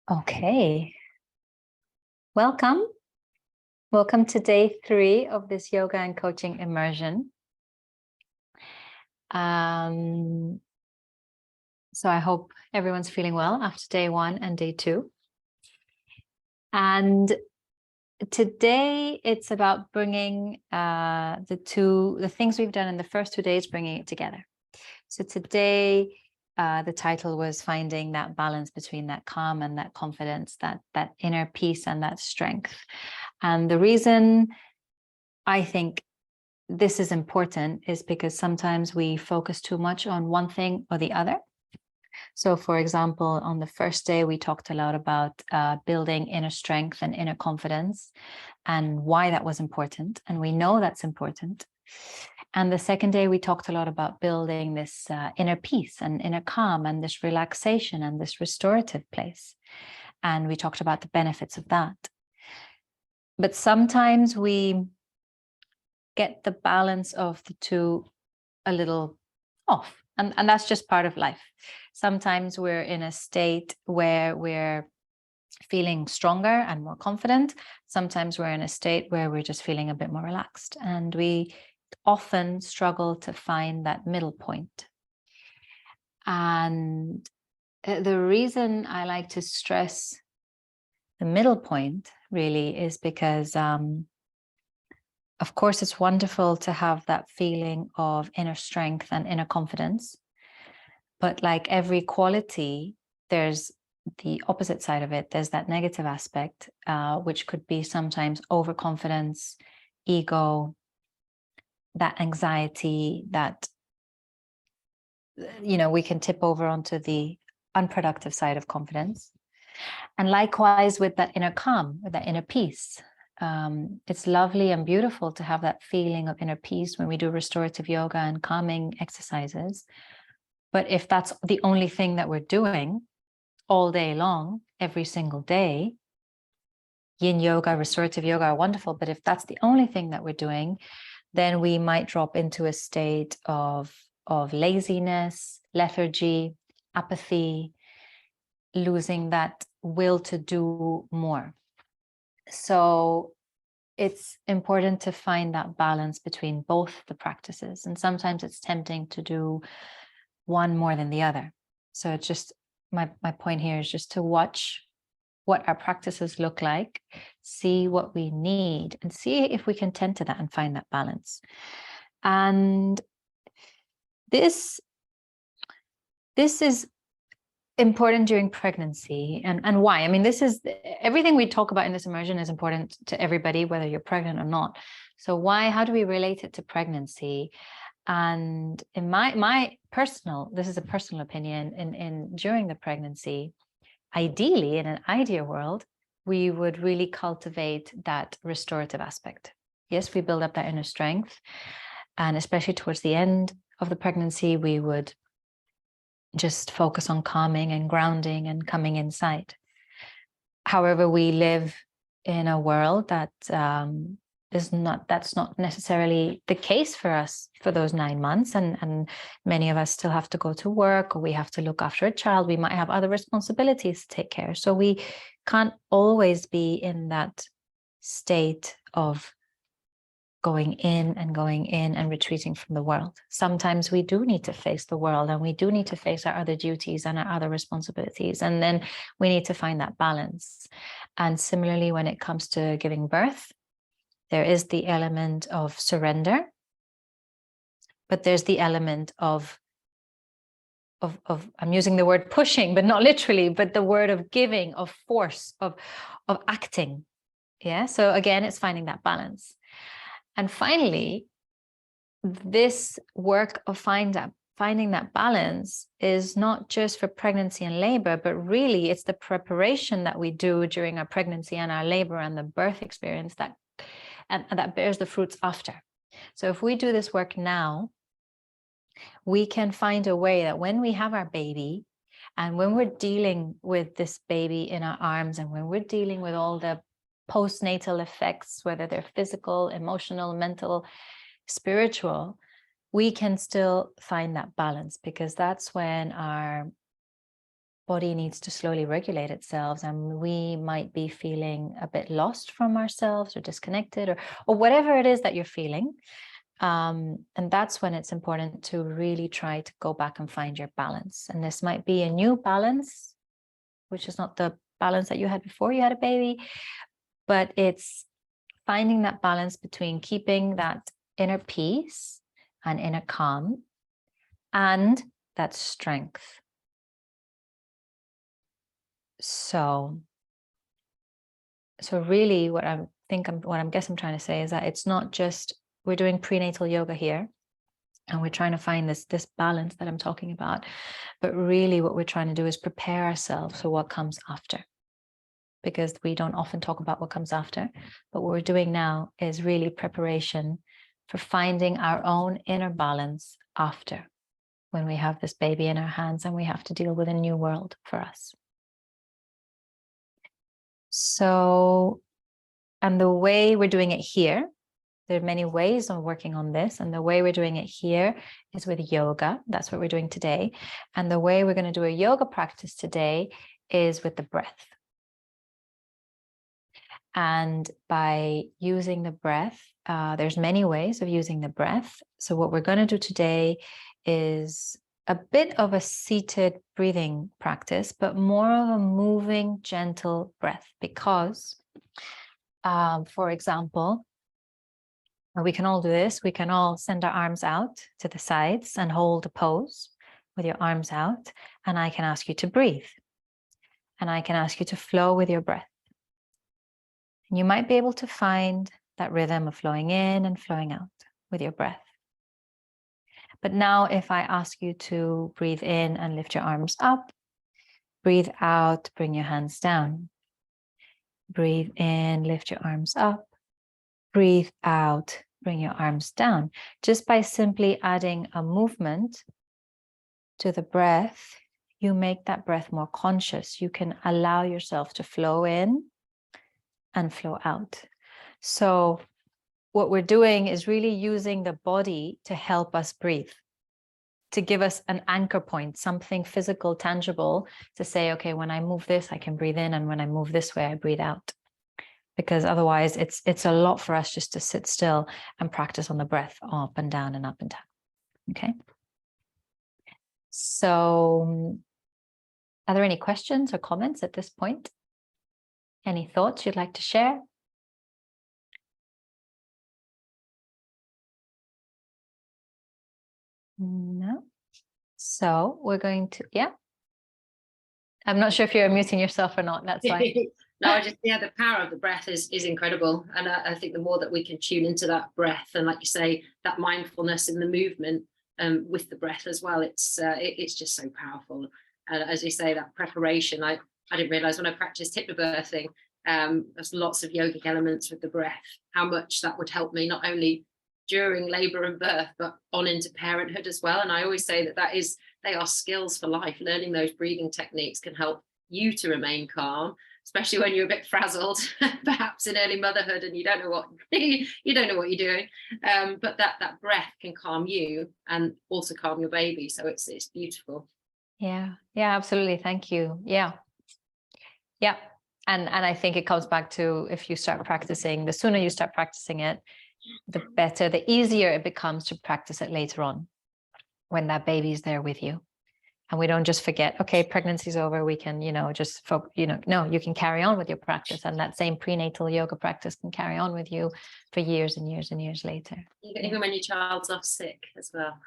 Okay, welcome. Welcome to day 3 of this yoga and coaching immersion. So I hope everyone's feeling well after day 1 and day 2. And today it's about bringing the things we've done in the first 2 days, bringing it together. So today, the title was finding that balance between that calm and that confidence, that inner peace and that strength. And the reason I think this is important is because sometimes we focus too much on one thing or the other. So, for example, on the first day, we talked a lot about building inner strength and inner confidence and why that was important. And we know that's important. And the second day, we talked a lot about building this inner peace and inner calm and this relaxation and this restorative place. And we talked about the benefits of that. But sometimes we get the balance of the two a little off. And that's just part of life. Sometimes we're in a state where we're feeling stronger and more confident. Sometimes we're in a state where we're just feeling a bit more relaxed. And we often struggle to find that middle point. And the reason I like to stress the middle point really is because of course, it's wonderful to have that feeling of inner strength and inner confidence. But like every quality, there's the opposite side of it. There's that negative aspect, which could be sometimes overconfidence, ego, that anxiety, that, we can tip over onto the unproductive side of confidence. And likewise with that inner calm, with that inner peace. It's lovely and beautiful to have that feeling of inner peace when we do restorative yoga and calming exercises. But if that's the only thing that we're doing all day long, every single day, yin yoga, restorative yoga are wonderful. But if that's the only thing that we're doing, then we might drop into a state of laziness, lethargy, apathy, losing that will to do more. So it's important to find that balance between both the practices. And sometimes it's tempting to do one more than the other. So it's just, my point here is just to watch what our practices look like, see what we need, and see if we can tend to that and find that balance. And this is important during pregnancy. And why? I mean, this is everything we talk about in this immersion is important to everybody, whether you're pregnant or not. So how do we relate it to pregnancy? And in my personal, this is a personal opinion, in during the pregnancy, ideally in an ideal world, we would really cultivate that restorative aspect. Yes, we build up that inner strength. And especially towards the end of the pregnancy, we would just focus on calming and grounding and coming inside. However, we live in a world that that's not necessarily the case for us for those 9 months. And many of us still have to go to work, or we have to look after a child. We might have other responsibilities to take care. So we can't always be in that state of going in and retreating from the world. Sometimes we do need to face the world, and we do need to face our other duties and our other responsibilities. And then we need to find that balance. And similarly, when it comes to giving birth, there is the element of surrender, but there's the element of I'm using the word pushing, but not literally, but the word of giving, of force, of acting. Yeah. So again, it's finding that balance. And finally, this work of finding that balance is not just for pregnancy and labor, but really it's the preparation that we do during our pregnancy and our labor and the birth experience that bears the fruits after. So if we do this work now, we can find a way that when we have our baby, and when we're dealing with this baby in our arms, and when we're dealing with all the postnatal effects, whether they're physical, emotional, mental, spiritual, we can still find that balance, because that's when our body needs to slowly regulate itself, and we might be feeling a bit lost from ourselves or disconnected or whatever it is that you're feeling. And that's when it's important to really try to go back and find your balance. And this might be a new balance, which is not the balance that you had before you had a baby, but it's finding that balance between keeping that inner peace and inner calm and that strength. So really what I'm trying to say is that it's not just, we're doing prenatal yoga here and we're trying to find this balance that I'm talking about, but really what we're trying to do is prepare ourselves for what comes after, because we don't often talk about what comes after. But what we're doing now is really preparation for finding our own inner balance after, when we have this baby in our hands and we have to deal with a new world for us. So, and the way we're doing it here, there are many ways of working on this. And the way we're doing it here is with yoga. That's what we're doing today. And the way we're going to do a yoga practice today is with the breath. And by using the breath, there's many ways of using the breath. So what we're going to do today is a bit of a seated breathing practice, but more of a moving, gentle breath. Because, for example, we can all do this. We can all send our arms out to the sides and hold a pose with your arms out. And I can ask you to breathe. And I can ask you to flow with your breath. And you might be able to find that rhythm of flowing in and flowing out with your breath. But now if I ask you to breathe in and lift your arms up, breathe out, bring your hands down. Breathe in, lift your arms up. Breathe out, bring your arms down. Just by simply adding a movement to the breath, you make that breath more conscious. You can allow yourself to flow in and flow out. So what we're doing is really using the body to help us breathe, to give us an anchor point, something physical, tangible, to say, okay, when I move this, I can breathe in, and when I move this way, I breathe out. Because otherwise it's a lot for us just to sit still and practice on the breath, up and down and up and down. Okay. So are there any questions or comments at this point? Any thoughts you'd like to share? No. So we're going to, yeah. I'm not sure if you're muting yourself or not. That's fine. No, the power of the breath is incredible. And I think the more that we can tune into that breath, and like you say, that mindfulness in the movement with the breath as well, it's just so powerful. And as you say, that preparation, I didn't realize when I practiced hypnobirthing, there's lots of yogic elements with the breath, how much that would help me, not only during labor and birth, but on into parenthood as well. And I always say they are skills for life. Learning those breathing techniques can help you to remain calm, especially when you're a bit frazzled, perhaps in early motherhood, and you don't know what you're doing. But that breath can calm you and also calm your baby. So it's beautiful. Yeah, absolutely. Thank you. Yeah. And I think it comes back to, if you start practicing, the sooner you start practicing it, the better, the easier it becomes to practice it later on when that baby's there with you. And we don't just forget, okay, pregnancy's over, we can, no, you can carry on with your practice. And that same prenatal yoga practice can carry on with you for years and years and years later. Even when your child's off sick as well.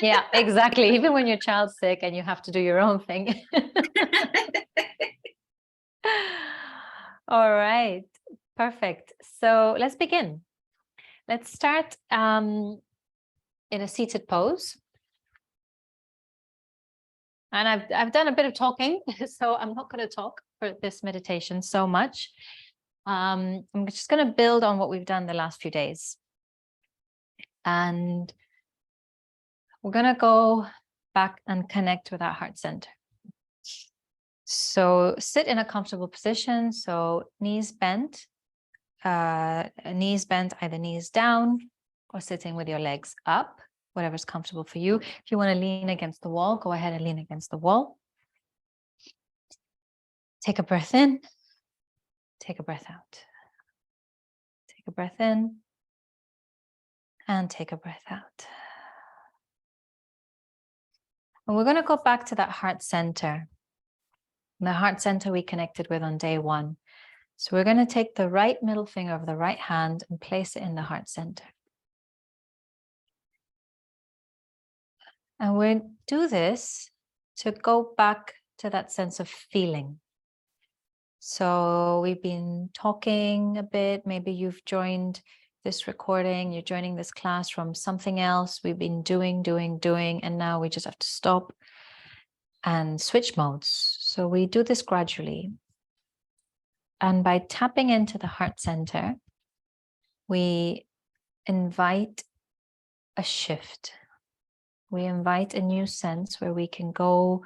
Yeah, exactly. Even when your child's sick and you have to do your own thing. All right, perfect. So let's begin. Let's start in a seated pose. And I've done a bit of talking, so I'm not going to talk for this meditation so much. I'm just going to build on what we've done the last few days. And we're going to go back and connect with our heart center. So sit in a comfortable position. So knees bent, either knees down or sitting with your legs up, whatever's comfortable for you. If you want to lean against the wall, go ahead and lean against the wall. Take a breath in, take a breath out. Take a breath in and take a breath out. And we're going to go back to that heart center. The heart center we connected with on day 1. So we're going to take the right middle finger of the right hand and place it in the heart center. And we'll do this to go back to that sense of feeling. So we've been talking a bit, maybe you've joined this recording, you're joining this class from something else. We've been doing, and now we just have to stop and switch modes. So we do this gradually. And by tapping into the heart center, we invite a shift. We invite a new sense where we can go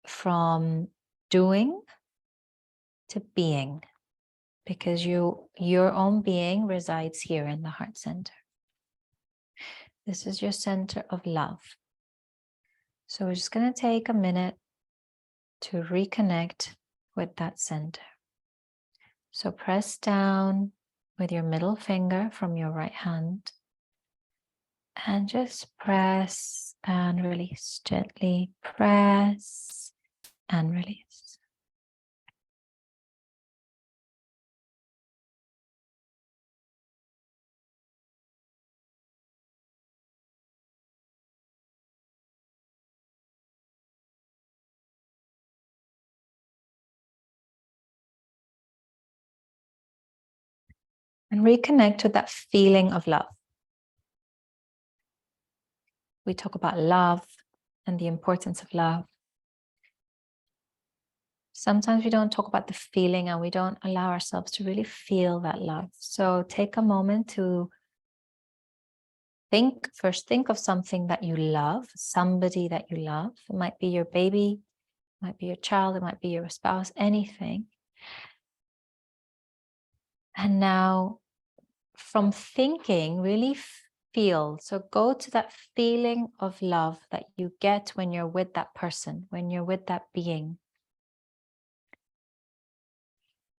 from doing to being, because your own being resides here in the heart center. This is your center of love. So we're just going to take a minute to reconnect with that center. So press down with your middle finger from your right hand and just press and release. Gently press and release. And reconnect with that feeling of love. We talk about love and the importance of love. Sometimes we don't talk about the feeling and we don't allow ourselves to really feel that love. So take a moment to think of something that you love, somebody that you love. It might be your baby, it might be your child, it might be your spouse, anything. And now from thinking, really feel. So go to that feeling of love that you get when you're with that person, when you're with that being.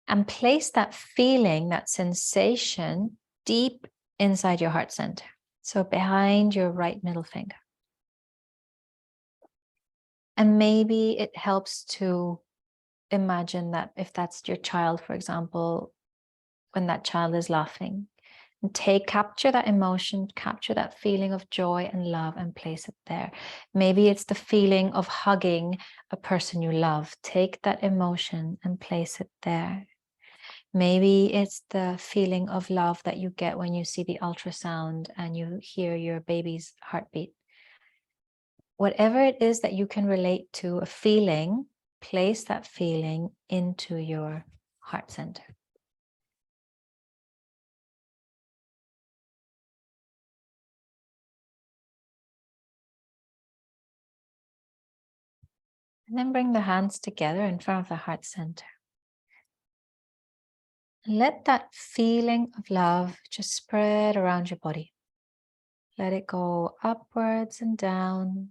And place that feeling, that sensation, deep inside your heart center. So behind your right middle finger. And maybe it helps to imagine that if that's your child, for example, when that child is laughing, and capture that emotion, capture that feeling of joy and love and place it there. Maybe it's the feeling of hugging a person you love. Take that emotion and place it there. Maybe it's the feeling of love that you get when you see the ultrasound and you hear your baby's heartbeat. Whatever it is that you can relate to, a feeling, place that feeling into your heart center. And then bring the hands together in front of the heart center. And let that feeling of love just spread around your body. Let it go upwards and down,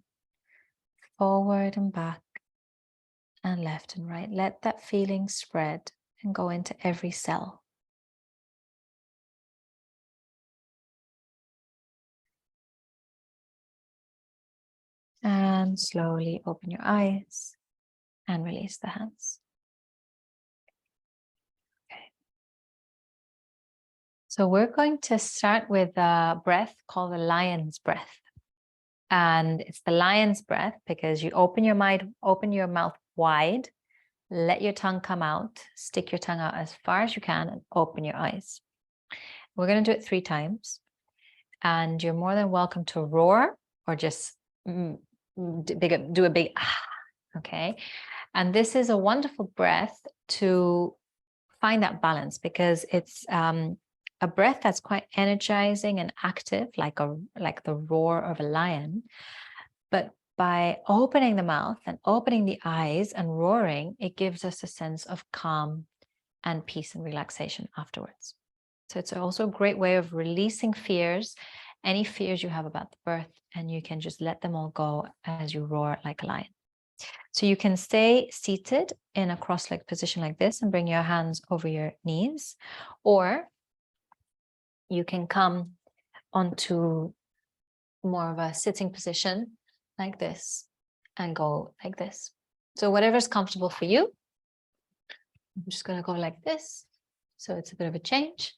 forward and back, and left and right. Let that feeling spread and go into every cell. And slowly open your eyes and release the hands. Okay. So we're going to start with a breath called the lion's breath. And it's the lion's breath because you open your mouth wide, let your tongue come out, stick your tongue out as far as you can, and open your eyes. We're going to do it 3 times. And you're more than welcome to roar or just do a big ah, okay? And this is a wonderful breath to find that balance because it's a breath that's quite energizing and active, like the roar of a lion. But by opening the mouth and opening the eyes and roaring, it gives us a sense of calm and peace and relaxation afterwards. So it's also a great way of releasing fears, any fears you have about the birth, and you can just let them all go as you roar like a lion. So you can stay seated in a cross-legged position like this and bring your hands over your knees, or you can come onto more of a sitting position like this and go like this. So whatever's comfortable for you. I'm just going to go like this. So it's a bit of a change.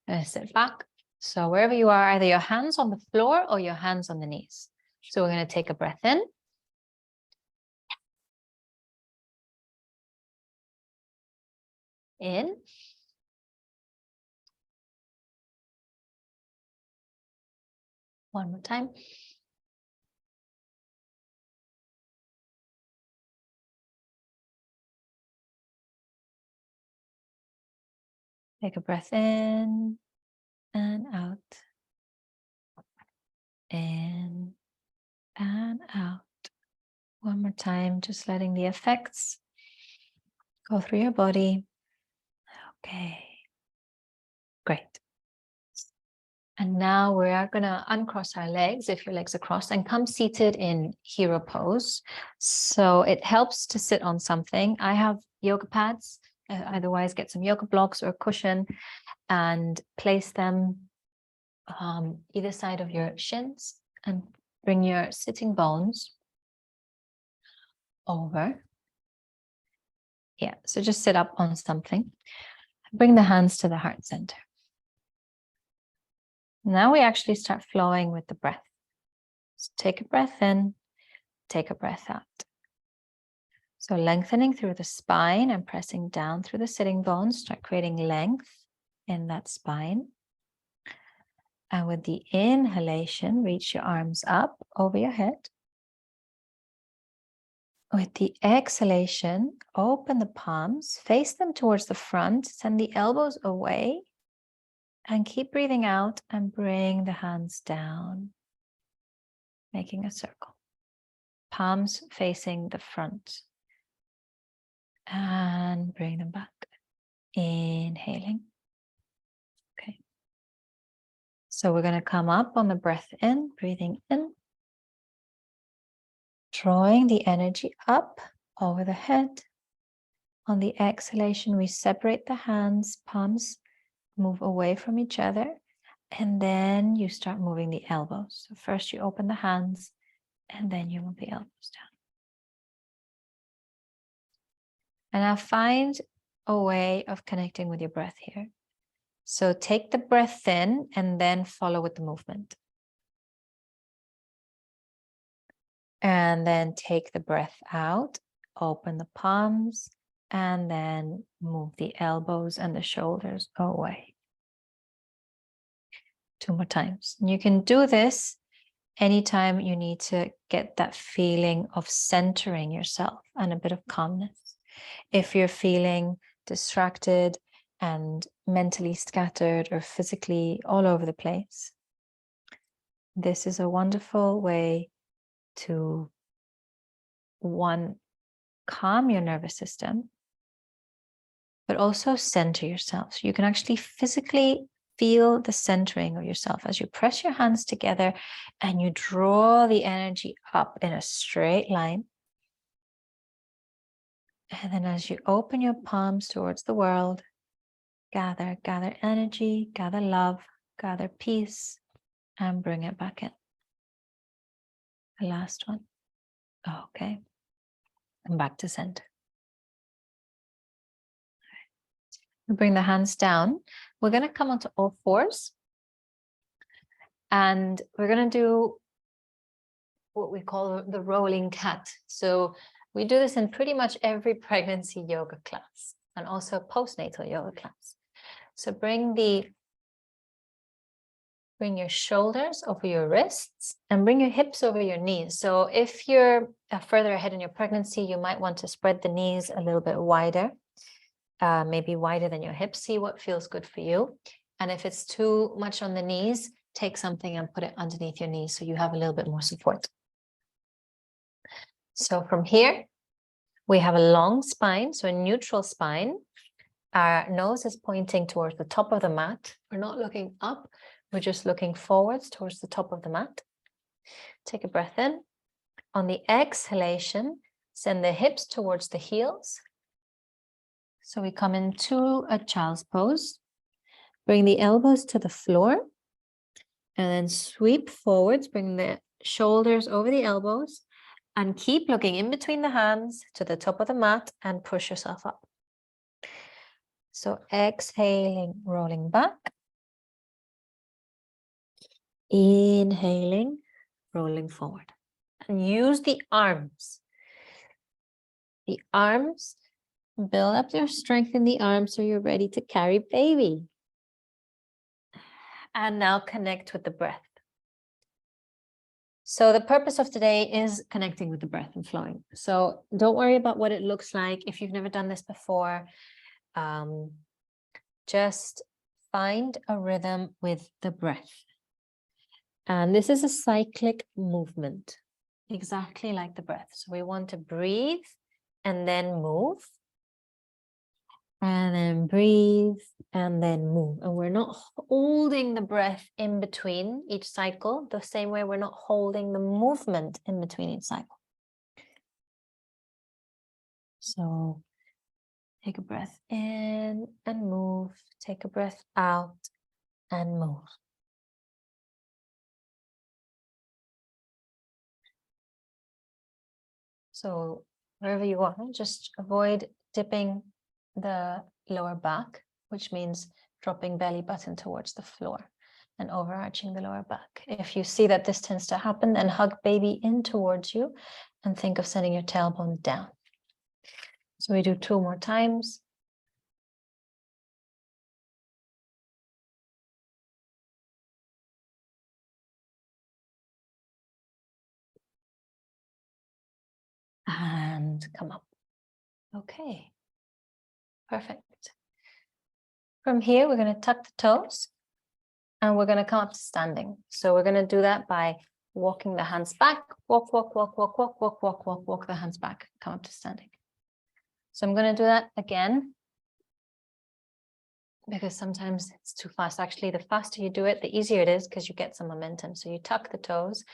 And sit back. So wherever you are, either your hands on the floor or your hands on the knees. So we're going to take a breath in. In. One more time. Take a breath in and out. In and out. One more time, just letting the effects go through your body. Okay, great. And now we are going to uncross our legs, if your legs are crossed, and come seated in hero pose. So it helps to sit on something. I have yoga pads. Otherwise, get some yoga blocks or a cushion and place them either side of your shins and bring your sitting bones over. Yeah, so just sit up on something. Bring the hands to the heart center. Now we actually start flowing with the breath. So take a breath in, take a breath out. So lengthening through the spine and pressing down through the sitting bones, start creating length in that spine. And with the inhalation, reach your arms up over your head. With the exhalation, open the palms, face them towards the front, send the elbows away, and keep breathing out and bring the hands down, making a circle. Palms facing the front. And bring them back. Inhaling. Okay. So we're going to come up on the breath in, breathing in. Drawing the energy up over the head. On the exhalation, we separate the hands, palms move away from each other, and then you start moving the elbows. So first you open the hands, and then you move the elbows down. And now find a way of connecting with your breath here. So take the breath in and then follow with the movement. And then take the breath out, open the palms, and then move the elbows and the shoulders away. 2 more times. And you can do this anytime you need to get that feeling of centering yourself and a bit of calmness. If you're feeling distracted and mentally scattered or physically all over the place, this is a wonderful way to, one, calm your nervous system, but also center yourself. So you can actually physically feel the centering of yourself as you press your hands together and you draw the energy up in a straight line. And then as you open your palms towards the world, gather energy, gather love, gather peace, and bring it back in. The last one. Okay. And back to center. Bring the hands down. We're going to come onto all fours. And we're going to do what we call the rolling cat. So we do this in pretty much every pregnancy yoga class and also postnatal yoga class. So bring your shoulders over your wrists and bring your hips over your knees. So if you're further ahead in your pregnancy, you might want to spread the knees a little bit wider, maybe wider than your hips. See what feels good for you. And if it's too much on the knees, take something and put it underneath your knees so you have a little bit more support. So from here, we have a long spine, so a neutral spine. Our nose is pointing towards the top of the mat. We're not looking up. We're just looking forwards towards the top of the mat. Take a breath in On the exhalation, send the hips towards the heels. So we come into a child's pose. Bring the elbows to the floor. And then sweep forwards, bring the shoulders over the elbows. And keep looking in between the hands to the top of the mat and push yourself up. So exhaling, rolling back. Inhaling, rolling forward. And use the arms. The arms, build up your strength in the arms so you're ready to carry baby. And now connect with the breath. So the purpose of today is connecting with the breath and flowing. So don't worry about what it looks like. If you've never done this before, just find a rhythm with the breath. And this is a cyclic movement, exactly like the breath. So we want to breathe and then move. And then breathe and then move. And we're not holding the breath in between each cycle, the same way we're not holding the movement in between each cycle. So take a breath in and move. Take a breath out and move. So wherever you are, just avoid dipping the lower back, which means dropping belly button towards the floor and overarching the lower back. If you see that this tends to happen, then hug baby in towards you and think of sending your tailbone down. So we do 2 more times. And come up. Okay, perfect. From here, we're going to tuck the toes and we're going to come up to standing. So we're going to do that by walking the hands back, walk, walk, walk, walk, walk, walk, walk, walk, walk the hands back, come up to standing. So I'm going to do that again because sometimes it's too fast. Actually, the faster you do it, the easier it is because you get some momentum. So you tuck the toes.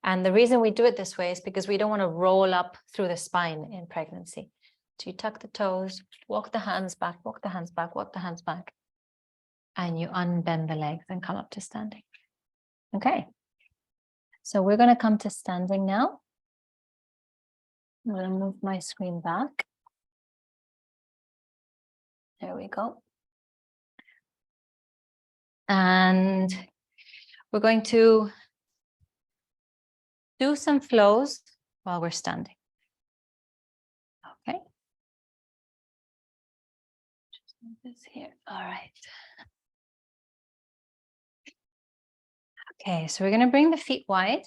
And the reason we do it this way is because we don't want to roll up through the spine in pregnancy. So you tuck the toes, walk the hands back, walk the hands back, walk the hands back. And you unbend the legs and come up to standing. Okay. So we're going to come to standing now. I'm going to move my screen back. There we go. And we're going to do some flows while we're standing. Okay. Just move this here. All right. Okay, so we're going to bring the feet wide.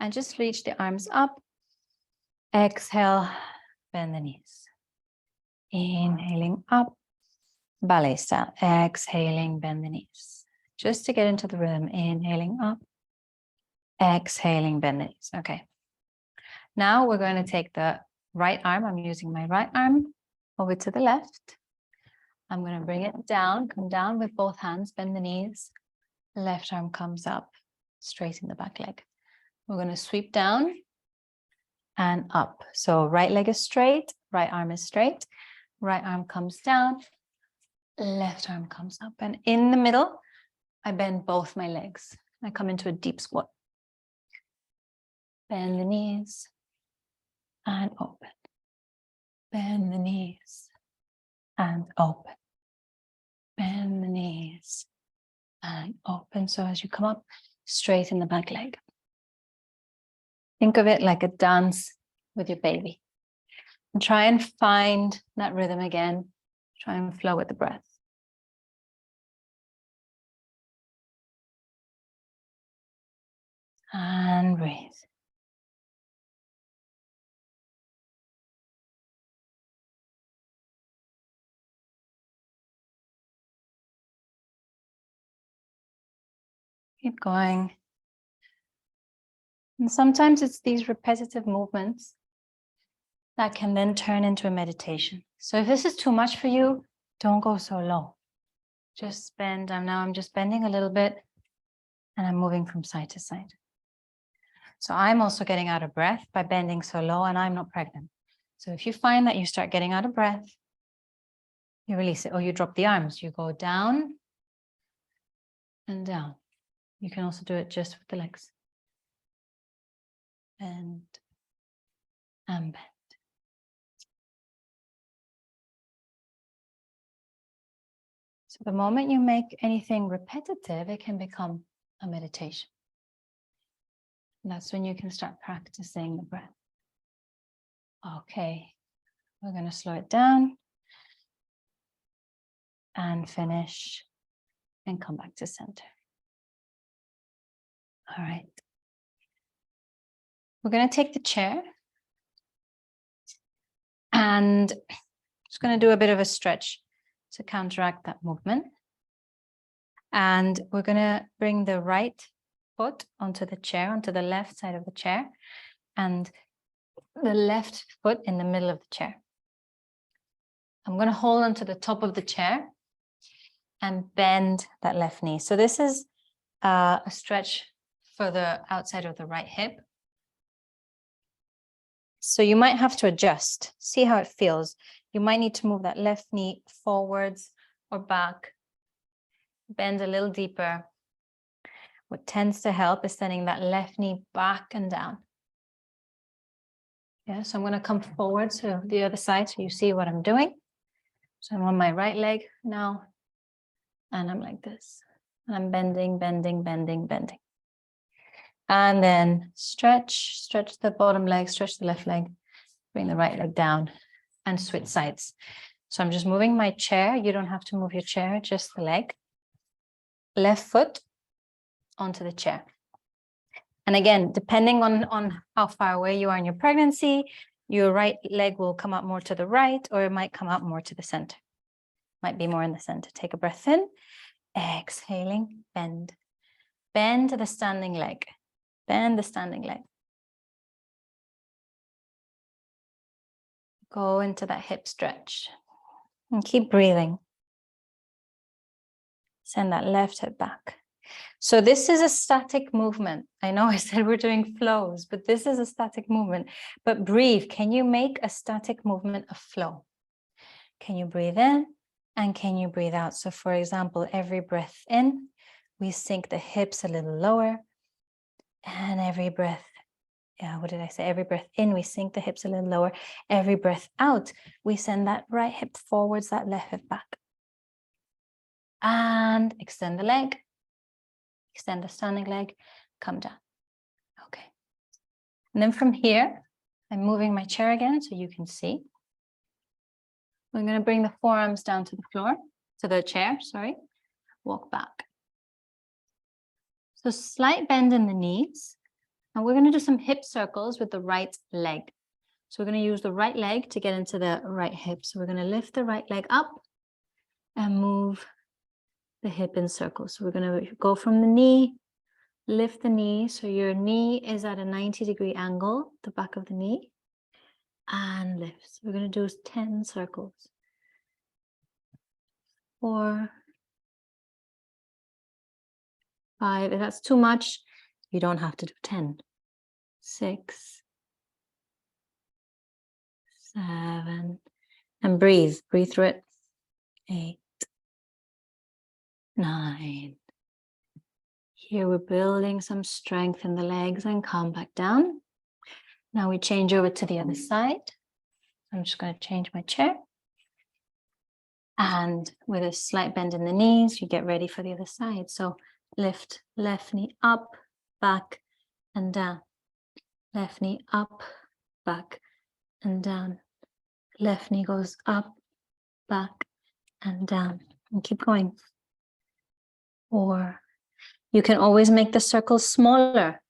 And just reach the arms up. Exhale, bend the knees. Inhaling up, ballet style. Exhaling, bend the knees. Just to get into the rhythm, inhaling up. Exhaling, bend the knees. Okay. Now we're going to take the right arm. I'm using my right arm over to the left. I'm going to bring it down, come down with both hands, bend the knees. Left arm comes up, straighten the back leg. We're going to sweep down and up. So right leg is straight, right arm is straight, right arm comes down, left arm comes up. And in the middle, I bend both my legs. I come into a deep squat. Bend the knees and open. Bend the knees and open. Bend the knees and open. So as you come up, straighten the back leg. Think of it like a dance with your baby. And try and find that rhythm again. Try and flow with the breath. And breathe. Keep going. And sometimes it's these repetitive movements that can then turn into a meditation. So if this is too much for you, don't go so low. Just bend. I'm just bending a little bit And I'm moving from side to side. So I'm also getting out of breath by bending so low, and I'm not pregnant. So if you find that you start getting out of breath, you release it, or you drop the arms, you go down and down. You can also do it just with the legs. Bend and bend. So the moment you make anything repetitive, it can become a meditation. And that's when you can start practicing the breath. Okay, we're going to slow it down and finish and come back to center. All right. We're going to take the chair and just going to do a bit of a stretch to counteract that movement. And we're going to bring the right foot onto the chair, onto the left side of the chair, and the left foot in the middle of the chair. I'm going to hold onto the top of the chair and bend that left knee. So this is a stretch for the outside of the right hip. So you might have to adjust, see how it feels. You might need to move that left knee forwards or back, bend a little deeper. What tends to help is sending that left knee back and down. Yeah, so I'm going to come forward to the other side so you see what I'm doing. So I'm on my right leg now, and I'm like this. And I'm bending, bending, bending, bending. And then stretch the bottom leg, stretch the left leg, bring the right leg down and switch sides. So I'm just moving my chair. You don't have to move your chair, just the leg. Left foot onto the chair. And again, depending on how far away you are in your pregnancy, your right leg will come up more to the right, or it might come up more to the center. Might be more in the center. Take a breath in, exhaling, bend. Bend the standing leg. Bend the standing leg. Go into that hip stretch and keep breathing. Send that left hip back. So this is a static movement. I know I said we're doing flows, but this is a static movement. But breathe. Can you make a static movement a flow? Can you breathe in and can you breathe out? So for example, every breath in, we sink the hips a little lower. And every breath, what did I say? Every breath in, we sink the hips a little lower. Every breath out, we send that right hip forwards, that left hip back. And extend the leg. Extend the standing leg, come down. Okay. And then from here, I'm moving my chair again so you can see. We're going to bring the forearms down to the floor, to the chair, sorry. Walk back. So slight bend in the knees. And we're going to do some hip circles with the right leg. So we're going to use the right leg to get into the right hip. So we're going to lift the right leg up and move the hip in circles. So we're going to go from the knee, lift the knee. So your knee is at a 90-degree angle, the back of the knee, and lift. So we're going to do 10 circles. 4, 5. If that's too much, you don't have to do 10. 6, 7, and breathe. Breathe through it. 8, 9. Here we're building some strength in the legs and come back down. Now we change over to the other side. I'm just going to change my chair. And with a slight bend in the knees, you get ready for the other side. So lift left knee up, back, and down. Left knee up, back, and down. Left knee goes up, back, and down. And keep going. Or you can always make the circles smaller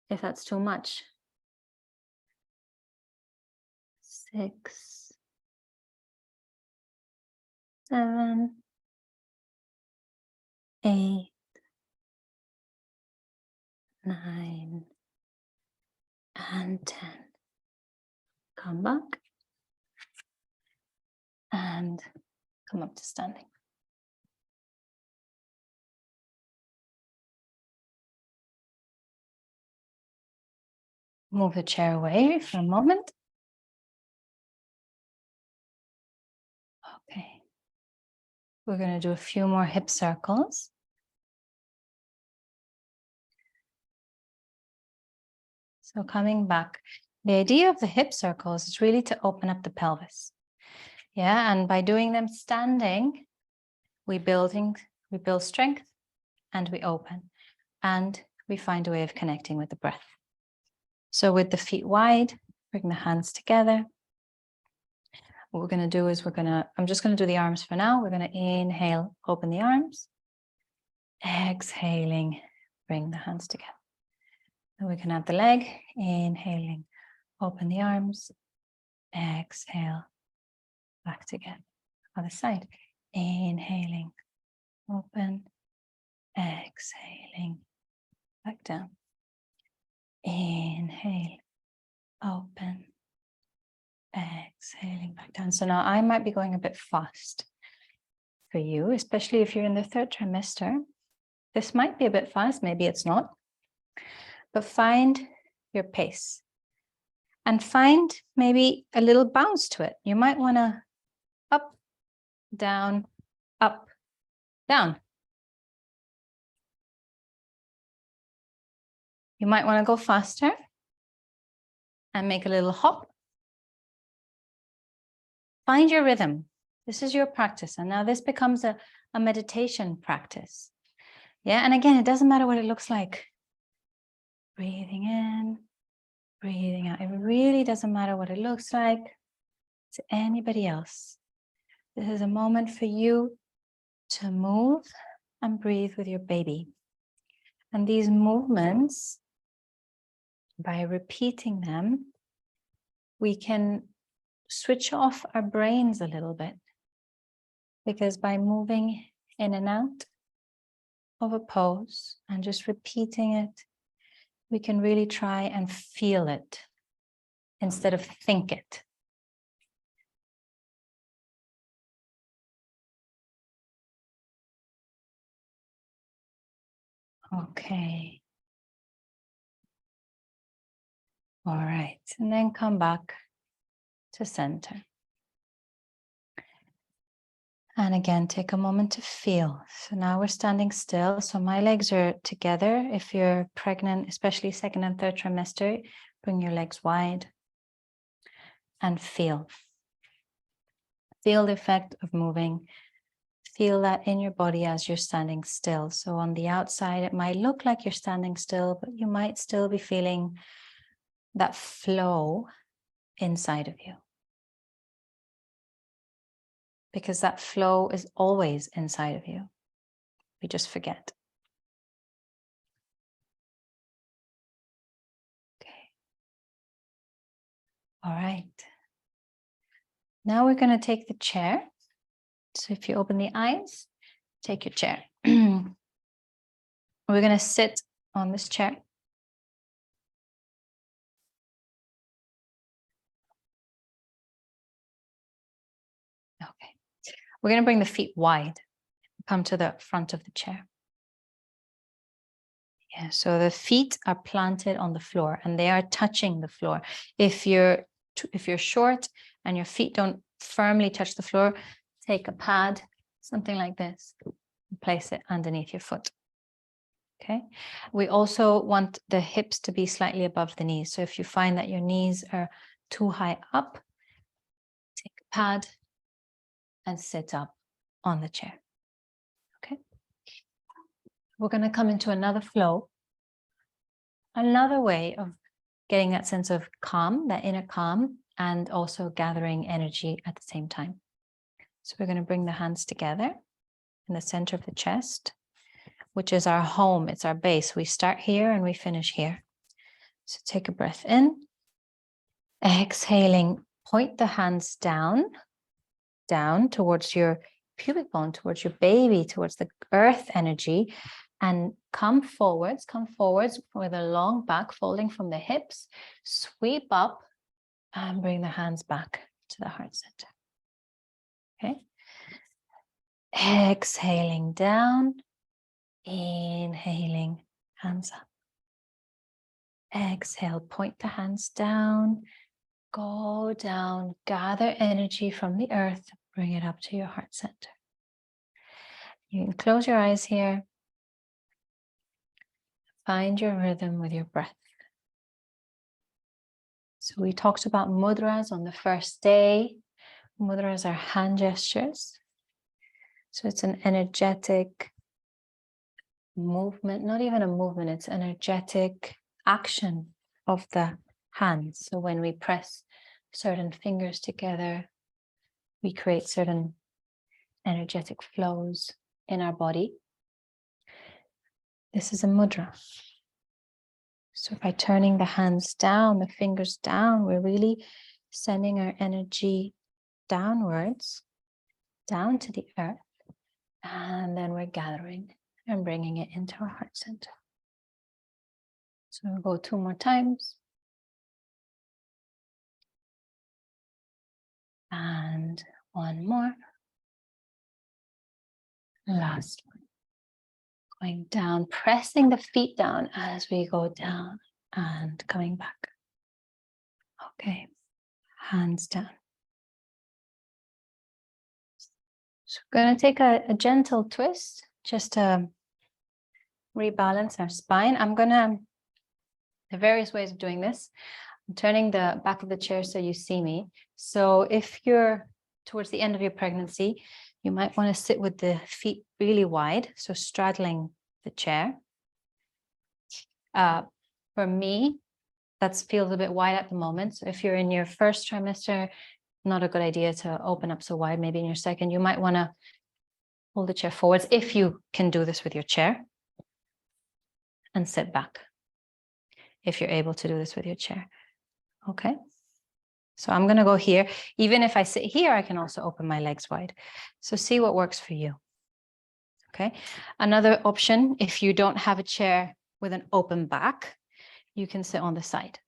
if that's too much. 6, 7, 8, 9, and 10. Come back and come up to standing. Move the chair away for a moment. Okay. We're going to do a few more hip circles. So coming back, the idea of the hip circles is really to open up the pelvis. Yeah, and by doing them standing, we build strength and we open and we find a way of connecting with the breath. So with the feet wide, bring the hands together. What we're going to do is I'm just going to do the arms for now. We're going to inhale, open the arms. Exhaling, bring the hands together. Then we can add the leg, inhaling, open the arms. Exhale, back together. Other side, inhaling, open, exhaling, back down. Inhale, open, exhaling, back down. So now I might be going a bit fast for you, especially if you're in the third trimester. This might be a bit fast, maybe it's not, but find your pace and find maybe a little bounce to it. You might want to up, down, up, down. You might want to go faster and make a little hop. Find your rhythm. This is your practice. And now this becomes a meditation practice. Yeah. And again, it doesn't matter what it looks like. Breathing in, breathing out. It really doesn't matter what it looks like to anybody else. This is a moment for you to move and breathe with your baby. And these movements, by repeating them, we can switch off our brains a little bit. Because by moving in and out of a pose and just repeating it, we can really try and feel it instead of think it. Okay. All right. And then come back to center. And again, take a moment to feel. So now we're standing still. So my legs are together. If you're pregnant, especially second and third trimester, bring your legs wide and feel. Feel the effect of moving. Feel that in your body as you're standing still. So on the outside, it might look like you're standing still, but you might still be feeling that flow inside of you. Because that flow is always inside of you. We just forget. Okay. All right. Now we're going to take the chair. So if you open the eyes, take your chair. We're going to sit on this chair. Okay. We're going to bring the feet wide. Come to the front of the chair. Yeah, so the feet are planted on the floor and they are touching the floor. If you're short and your feet don't firmly touch the floor, take a pad, something like this, and place it underneath your foot. Okay. We also want the hips to be slightly above the knees. So if you find that your knees are too high up, take a pad and sit up on the chair. Okay. We're going to come into another flow. Another way of getting that sense of calm, that inner calm, and also gathering energy at the same time. So we're going to bring the hands together in the center of the chest, which is our home. It's our base. We start here and we finish here. So take a breath in. Exhaling, point the hands down towards your pubic bone, towards your baby, towards the earth energy. And come forwards with a long back, folding from the hips, sweep up and bring the hands back to the heart center. Okay. Exhaling down, inhaling, hands up. Exhale, point the hands down, go down, gather energy from the earth, bring it up to your heart center. You can close your eyes here. Find your rhythm with your breath. So we talked about mudras on the first day. Mudras are hand gestures. So it's an energetic movement, not even a movement, it's energetic action of the hands. So when we press certain fingers together, we create certain energetic flows in our body. This is a mudra. So by turning the hands down, the fingers down, we're really sending our energy downwards, down to the earth, and then we're gathering and bringing it into our heart center. So we'll go 2 more times. And 1 more. Last one. Going down, pressing the feet down as we go down and coming back. Okay, hands down. So we're going to take a gentle twist just to rebalance our spine. there are various ways of doing this. I'm turning the back of the chair so you see me. So if you're towards the end of your pregnancy, you might want to sit with the feet really wide, so straddling the chair. For me, that feels a bit wide at the moment. So if you're in your first trimester, not a good idea to open up so wide. Maybe in your second, you might want to hold the chair forwards if you can do this with your chair, and sit back if you're able to do this with your chair. Okay. So I'm going to go here. Even if I sit here, I can also open my legs wide. So see what works for you. Okay. Another option, if you don't have a chair with an open back, you can sit on the side.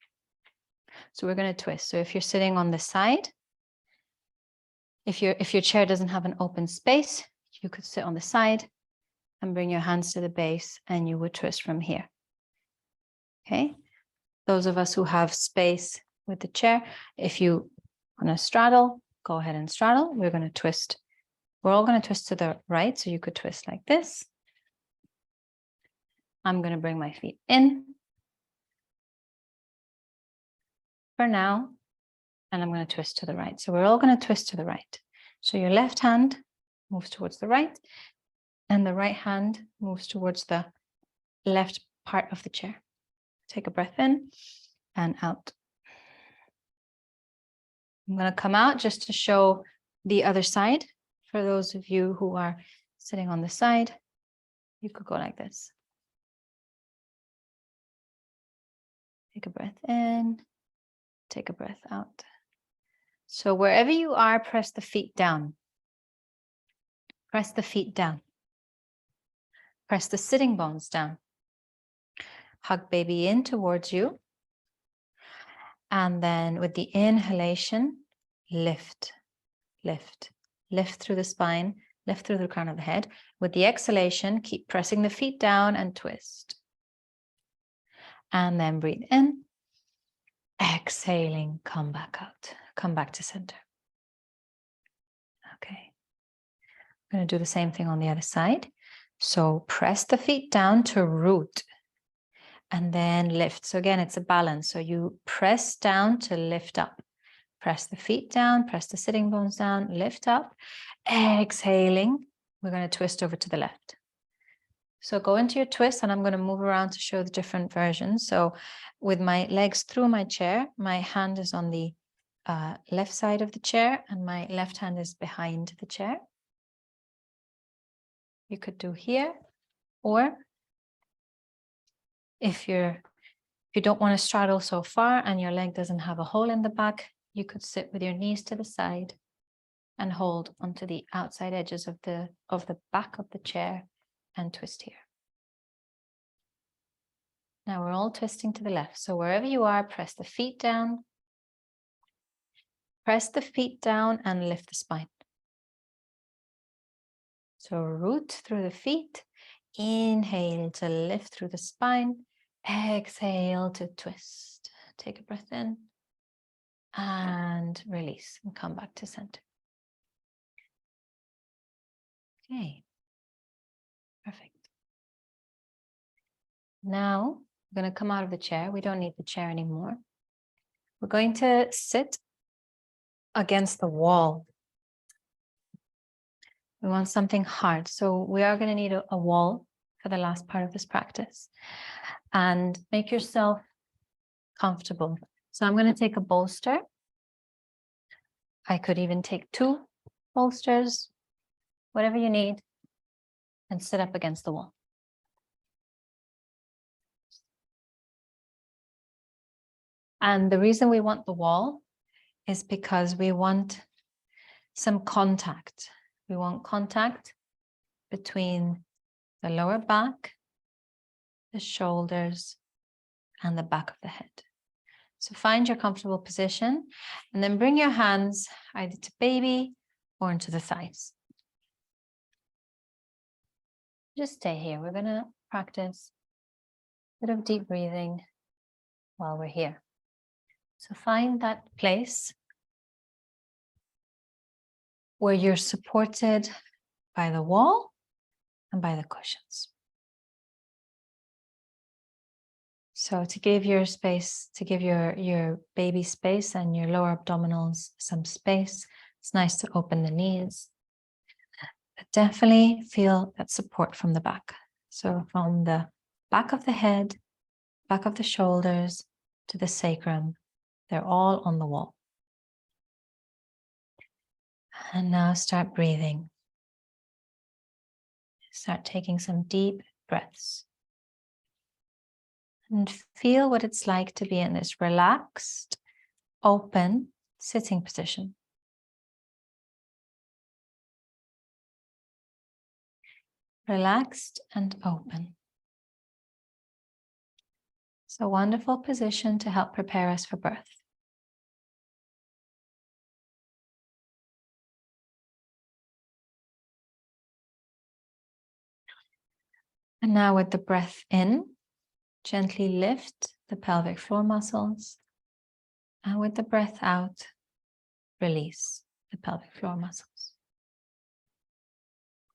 So we're going to twist. So if you're sitting on the side, if your chair doesn't have an open space, you could sit on the side and bring your hands to the base, and you would twist from here. Okay. Those of us who have space with the chair, if you want to straddle, go ahead and straddle. We're going to twist. We're all going to twist to the right. So you could twist like this. I'm going to bring my feet in for now, and I'm going to twist to the right. So we're all going to twist to the right. So your left hand moves towards the right, and the right hand moves towards the left part of the chair. Take a breath in and out. I'm going to come out just to show the other side. For those of you who are sitting on the side, you could go like this. Take a breath in, take a breath out. So wherever you are, press the feet down. Press the feet down. Press the sitting bones down. Hug baby in towards you. And then with the inhalation, lift, lift, lift through the spine, lift through the crown of the head. With the exhalation, keep pressing the feet down and twist. And then breathe in. Exhaling, come back out. Come back to center. Okay. I'm going to do the same thing on the other side. So press the feet down to root. And then lift. So again, it's a balance. So you press down to lift up. Press the feet down, press the sitting bones down, lift up. Exhaling, we're going to twist over to the left. So go into your twist, and I'm going to move around to show the different versions. So with my legs through my chair, my hand is on the left side of the chair, and my left hand is behind the chair. You could do here, or if you don't want to straddle so far and your leg doesn't have a hole in the back, you could sit with your knees to the side and hold onto the outside edges of the back of the chair and twist here. Now we're all twisting to the left. So wherever you are, press the feet down. Press the feet down and lift the spine. So root through the feet. Inhale to lift through the spine. Exhale to twist. Take a breath in and release and come back to center. Okay, perfect. Now we're going to come out of the chair. We don't need the chair anymore. We're going to sit against the wall. We want something hard. So we are going to need a wall for the last part of this practice. And make yourself comfortable. So I'm going to take a bolster. I could even take 2 bolsters, whatever you need, and sit up against the wall. And the reason we want the wall is because we want some contact. We want contact between the lower back, the shoulders, and the back of the head. So find your comfortable position and then bring your hands either to baby or into the thighs. Just stay here. We're going to practice a bit of deep breathing while we're here. So find that place where you're supported by the wall and by the cushions. So to give your space, to give your baby space and your lower abdominals some space, it's nice to open the knees. But definitely feel that support from the back. So from the back of the head, back of the shoulders to the sacrum, they're all on the wall. And now start breathing. Start taking some deep breaths. And feel what it's like to be in this relaxed, open sitting position. Relaxed and open. It's a wonderful position to help prepare us for birth. And now with the breath in, gently lift the pelvic floor muscles. And with the breath out, release the pelvic floor muscles.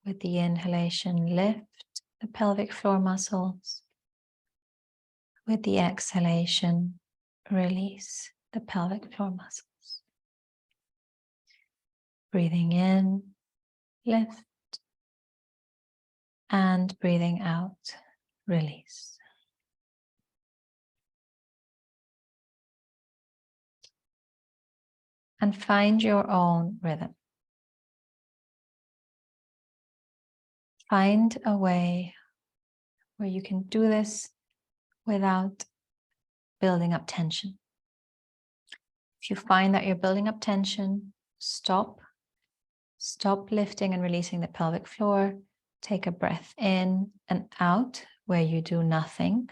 With the inhalation, lift the pelvic floor muscles. With the exhalation, release the pelvic floor muscles. Breathing in, lift. And breathing out, release. And find your own rhythm. Find a way where you can do this without building up tension. If you find that you're building up tension, stop. Stop lifting and releasing the pelvic floor. Take a breath in and out where you do nothing.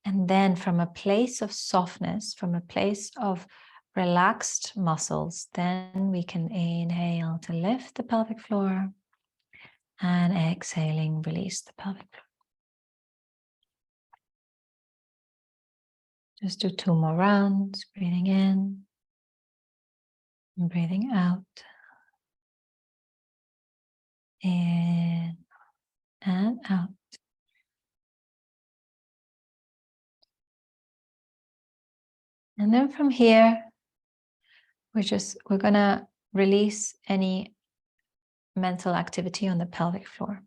And then from a place of softness, from a place of relaxed muscles, then we can inhale to lift the pelvic floor and exhaling, release the pelvic floor. Just do 2 more rounds, breathing in and breathing out. In and out. And then from here, we're gonna release any mental activity on the pelvic floor.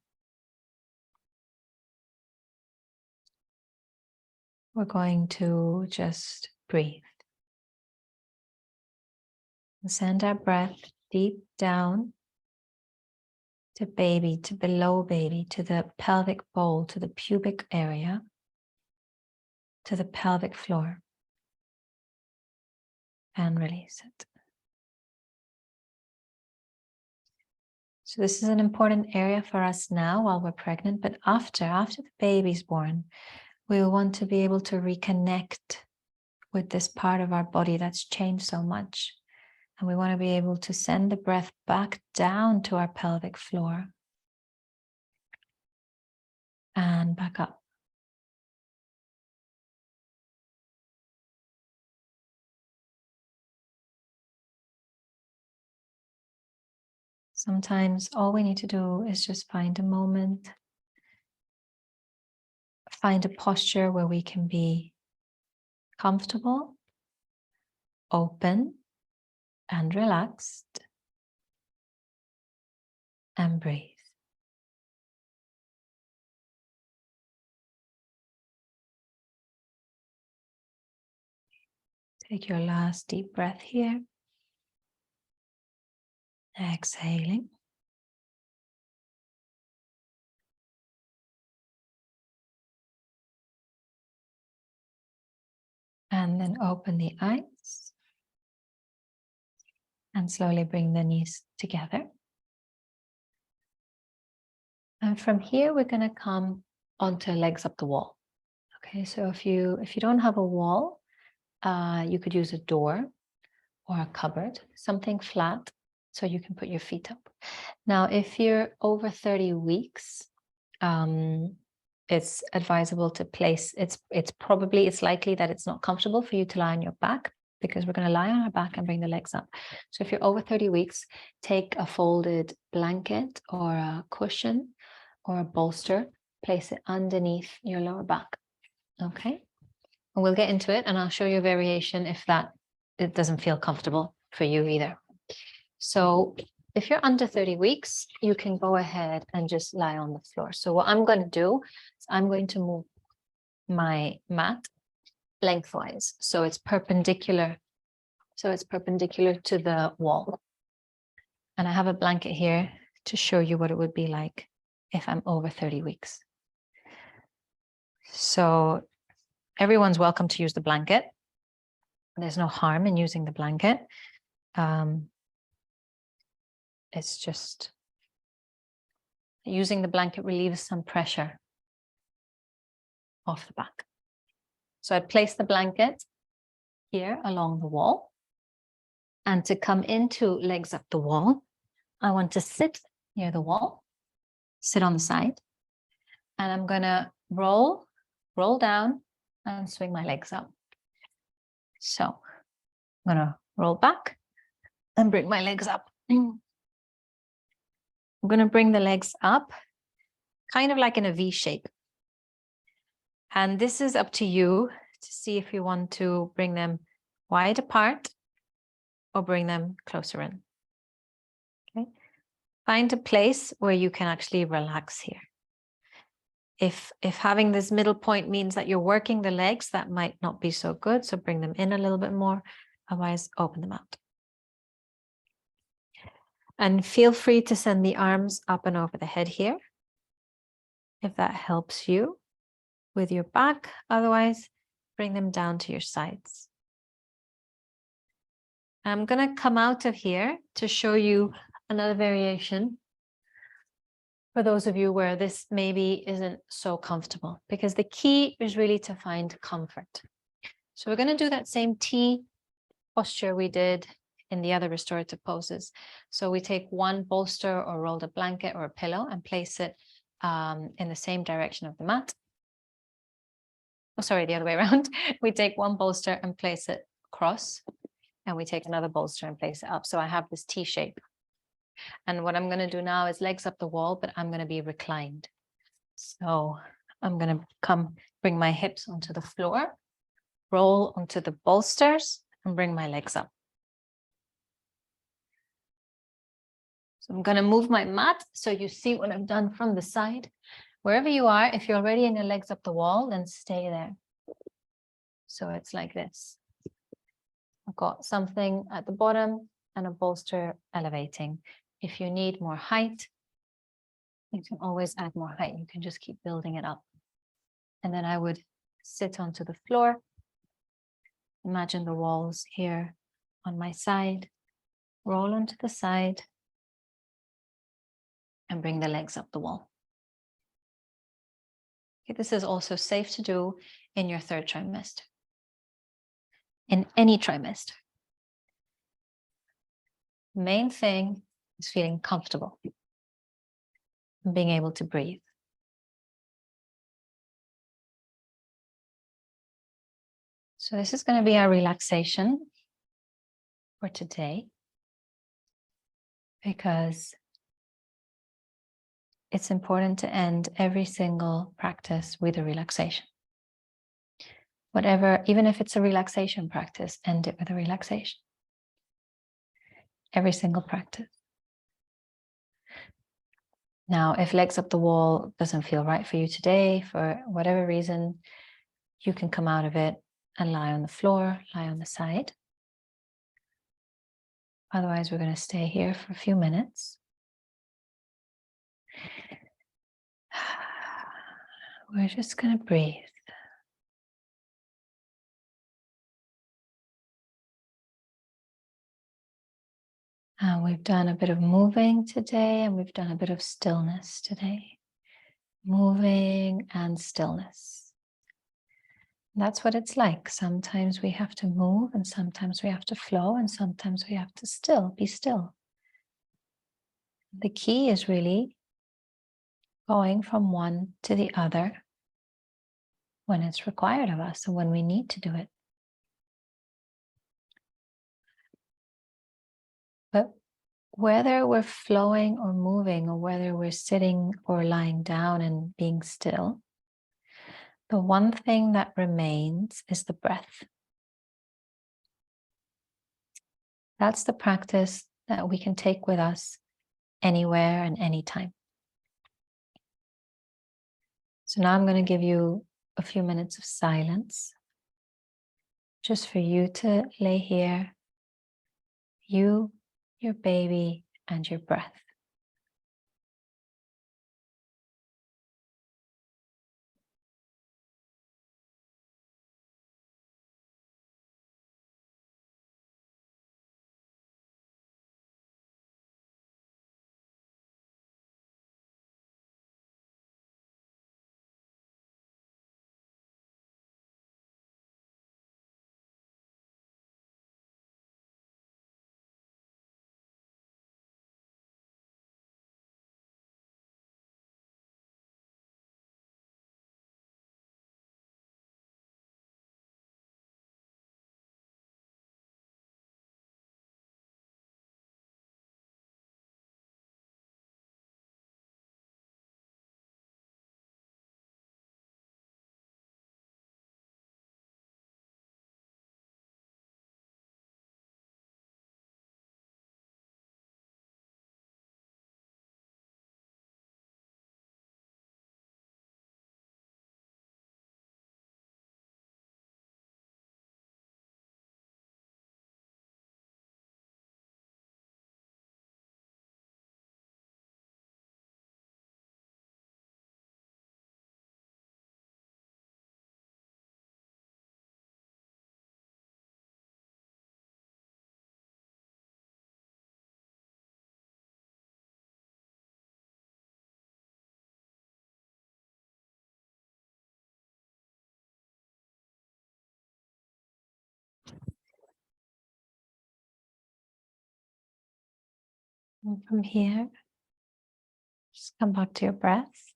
We're going to just breathe. And send our breath deep down to baby, to below baby, to the pelvic bowl, to the pubic area, to the pelvic floor. And release it. So this is an important area for us now while we're pregnant, but after the baby's born, we want to be able to reconnect with this part of our body that's changed so much. And we want to be able to send the breath back down to our pelvic floor and back up. Sometimes all we need to do is just find a moment, find a posture where we can be comfortable, open, and relaxed, and breathe. Take your last deep breath here. Exhaling. And then open the eyes. And slowly bring the knees together. And from here, we're going to come onto legs up the wall. Okay, so if you don't have a wall, you could use a door or a cupboard, something flat, so you can put your feet up. Now, if you're over 30 weeks, it's advisable to place, it's likely that it's not comfortable for you to lie on your back, because we're going to lie on our back and bring the legs up. So if you're over 30 weeks, take a folded blanket or a cushion or a bolster, place it underneath your lower back. Okay, and we'll get into it, and I'll show you a variation if it doesn't feel comfortable for you either. So if you're under 30 weeks, you can go ahead and just lie on the floor. So what I'm going to do is I'm going to move my mat lengthwise, so it's perpendicular. So it's perpendicular to the wall. And I have a blanket here to show you what it would be like if I'm over 30 weeks. So everyone's welcome to use the blanket. There's no harm in using the blanket. It's just using the blanket relieves some pressure off the back. So I'd place the blanket here along the wall. And to come into legs up the wall, I want to sit near the wall, sit on the side, and I'm going to roll down and swing my legs up. So I'm going to roll back and bring my legs up. I'm going to bring the legs up kind of like in a V shape. And this is up to you to see if you want to bring them wide apart or bring them closer in. Okay. Find a place where you can actually relax here. If having this middle point means that you're working the legs, that might not be so good. So bring them in a little bit more. Otherwise, open them out. And feel free to send the arms up and over the head here, if that helps you with your back. Otherwise, bring them down to your sides. I'm going to come out of here to show you another variation for those of you where this maybe isn't so comfortable, because the key is really to find comfort. So we're going to do that same T posture we did in the other restorative poses. So we take one bolster or rolled a blanket or a pillow and place it in the same direction of the mat. Oh, sorry, the other way around. We take one bolster and place it across, and we take another bolster and place it up. So I have this T shape. And what I'm going to do now is legs up the wall, but I'm going to be reclined. So I'm going to bring my hips onto the floor, roll onto the bolsters, and bring my legs up. So I'm going to move my mat so you see what I've done from the side. Wherever you are, if you're already in your legs up the wall, then stay there. So it's like this. I've got something at the bottom and a bolster elevating. If you need more height, you can always add more height. You can just keep building it up. And then I would sit onto the floor. Imagine the walls here on my side. Roll onto the side and bring the legs up the wall. Okay, this is also safe to do in your third trimester. In any trimester. Main thing is feeling comfortable and being able to breathe. So this is going to be our relaxation for today, because it's important to end every single practice with a relaxation. Whatever, even if it's a relaxation practice, end it with a relaxation. Every single practice. Now, if legs up the wall doesn't feel right for you today, for whatever reason, you can come out of it and lie on the floor, lie on the side. Otherwise, we're going to stay here for a few minutes. We're just going to breathe. And we've done a bit of moving today, and we've done a bit of stillness today. Moving and stillness. That's what it's like. Sometimes we have to move, and sometimes we have to flow, and sometimes we have to be still. The key is really going from one to the other when it's required of us and when we need to do it. But whether we're flowing or moving, or whether we're sitting or lying down and being still, the one thing that remains is the breath. That's the practice that we can take with us anywhere and anytime. So now I'm going to give you a few minutes of silence, just for you to lay here, you, your baby, and your breath. And from here, just come back to your breath.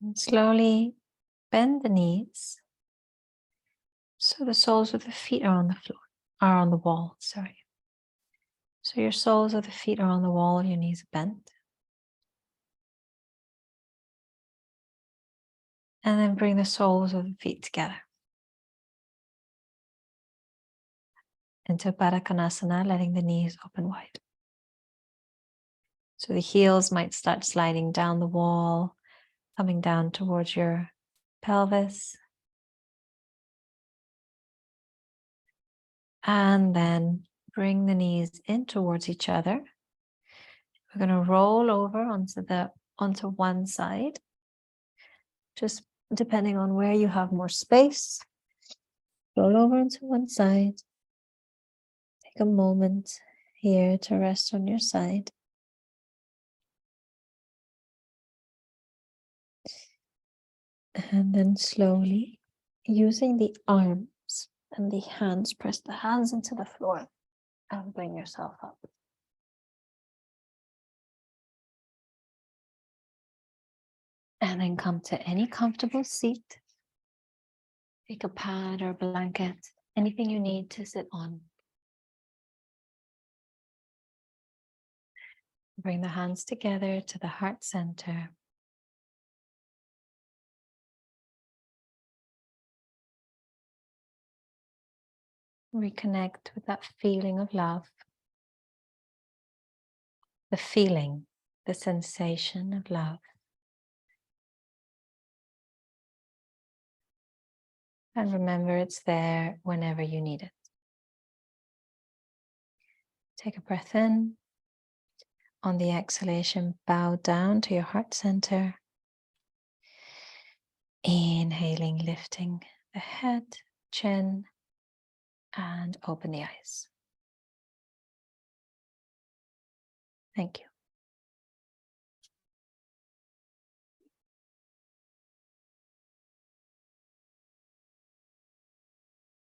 And slowly bend the knees so the soles of the feet are on the floor, are on the wall, sorry. So your soles of the feet are on the wall, your knees are bent. And then bring the soles of the feet together into Baddha Konasana, letting the knees open wide. So the heels might start sliding down the wall, coming down towards your pelvis. And then bring the knees in towards each other. We're going to roll over onto one side, just depending on where you have more space. Roll over onto one side. Take a moment here to rest on your side. And then slowly, using the arms and the hands, press the hands into the floor and bring yourself up. And then come to any comfortable seat. Take a pad or blanket, anything you need to sit on. Bring the hands together to the heart center. Reconnect with that feeling of love. The feeling, the sensation of love. And remember, it's there whenever you need it. Take a breath in. On the exhalation, bow down to your heart center. Inhaling, lifting the head, chin, and open the eyes. Thank you.